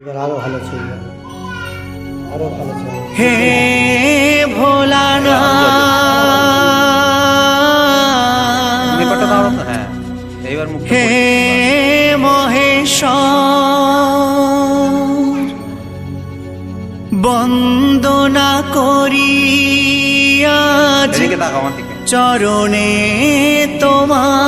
এবার আরো ভালো ছিল, আরো ভালো ছিল। হে ভোলানাথ, হে মহেশ্বর, বন্দনা করি আজ চরণে তোমার।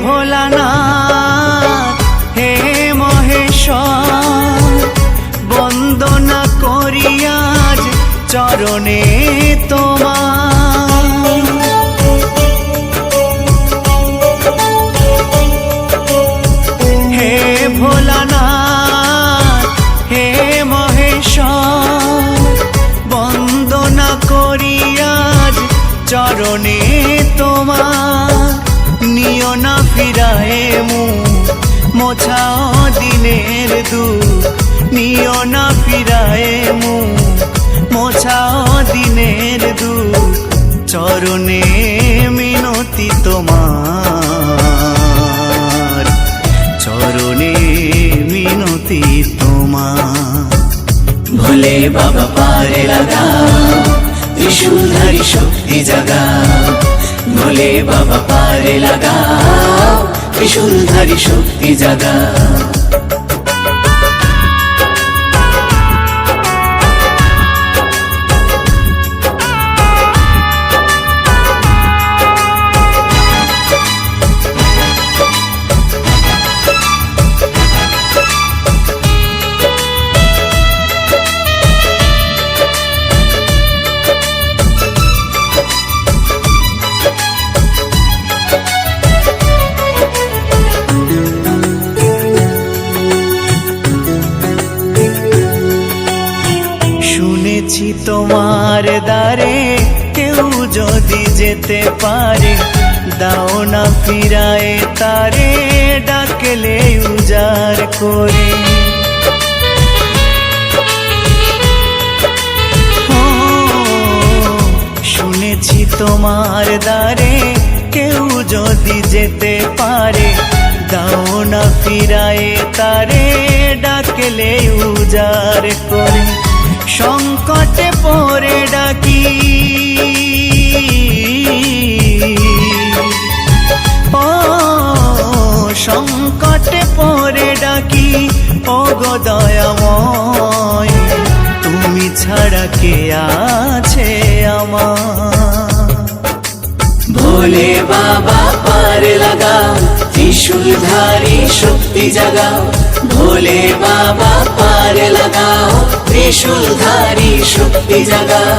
ভোলানাথ, হে মহেশ্বর, বন্দনা করি আজ চরণে তোমার। হে ভোলানাথ, হে মহেশ্বর, বন্দনা করি আজ চরণে তোমার। নিও না ফিরায়ে মুখ, মোছাও দিনের দুঃখ। নিও না ফিরায়ে মুখ, মোছাও দিনের দুঃখ। চরণে মিনতি তোমার, চরণে মিনতি তোমার। ভোলে বাবা পারে লাগাও, ত্রিশূলধারী শক্তি জাগাও। ভোলে বাবা পারে লাগাও, ত্রিশূলধারী শক্তি জাগাও। শুনেছি তোমার দ্বারে কেউ যদি যেতে পারে, দাও না ফিরায়ে তারে, ডাকলে উজাড় করে। শুনেছি তোমার দ্বারে কেউ যদি যেতে পারে, দাও না ফিরায়ে তারে, ডাকলে উজাড় করে। সংকটে পড়ে ডাকি, ও সংকটে পড়ে ডাকি, ও গো দয়াময়, তুমি ছাড়া কে আছে আমার। ভোলে বাবা পারে লাগাও, ত্রিশূলধারী শক্তি জাগাও। ভোলে বাবা পারে লাগাও, ত্রিশূলধারী শক্তি জাগাও।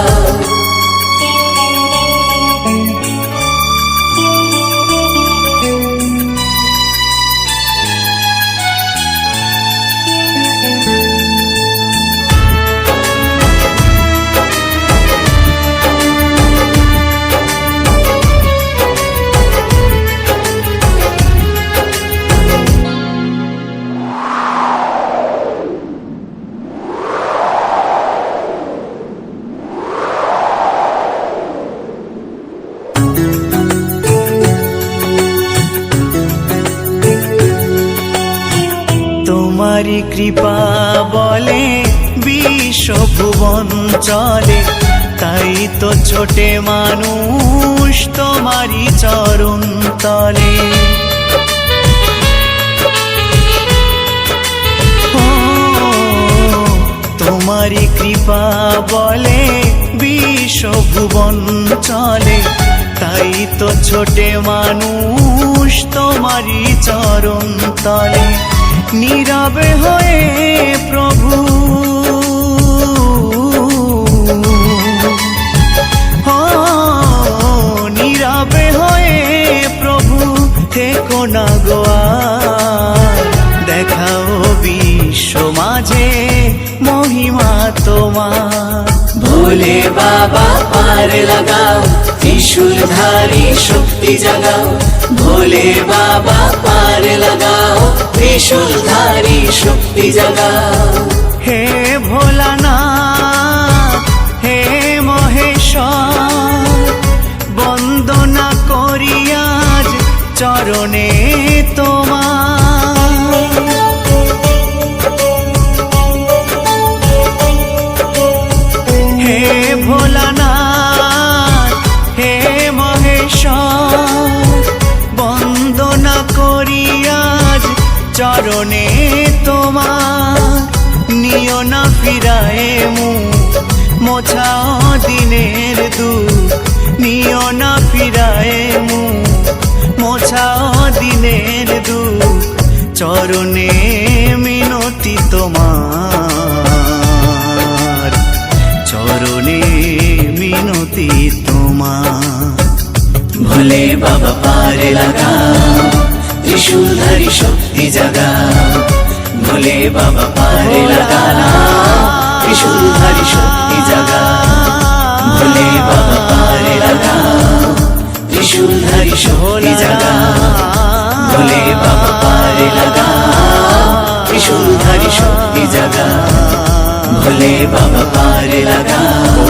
তোমারি কৃপা বলে বিশ্বভুবন চলে, তাই তো ছোটে মানুষ তোমারি চরণ তলে। তোমারি কৃপা বলে বিশ্বভুবন চলে, তাই তো ছোটে মানুষ তোমারি চরণ তলে। নীরবে হয়ে প্রভু, ও বাবা পার লাগাও, ত্রিশূলধারী শক্তি জাগাও, ভোলে বাবা পার লাগাও, ত্রিশূলধারী শক্তি জাগাও। হে ভোলানাথ, হে মহেশ্বর, বন্দনা করি আজ চরণে তোমার। হে ভোলানাথ, হে মহেশ্বর, বন্দনা করি আজ চরণে তোমার। নিও না ফিরায়ে মুখ, মোছাও দিনের দুঃখ, নিও না ফিরায়ে মুখ, মোছাও দিনের দুঃখ, চরণে মিনতি তোমার, চরণে মিনতি তোমার। ভোলে বাবা পার লাগাও, ত্রিশূলধারী শক্তি জাগাও, ভোলে বাবা পার লাগাও, ত্রিশূলধারী শক্তি জাগাও, ভোলে বাবা পার লাগাও, ত্রিশূলধারী শক্তি জাগাও, ভোলে বাবা পার লাগাও, ত্রিশূলধারী শক্তি জাগাও, ভোলে বাবা পার লাগাও,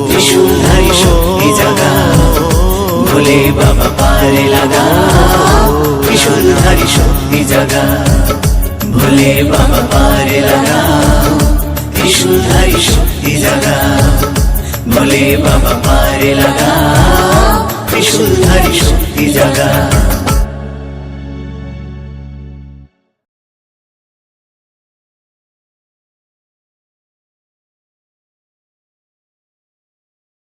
ত্রিশূলধারী শক্তি জাগাও, ভোলে বাবা পার লাগাও, ত্রিশূলধারী শক্তি জাগাও, ভোলে বাবা পার লাগাও, ত্রিশূলধারী শক্তি জাগাও, ভোলে বাবা পার লাগাও, ত্রিশূলধারী শক্তি জাগাও।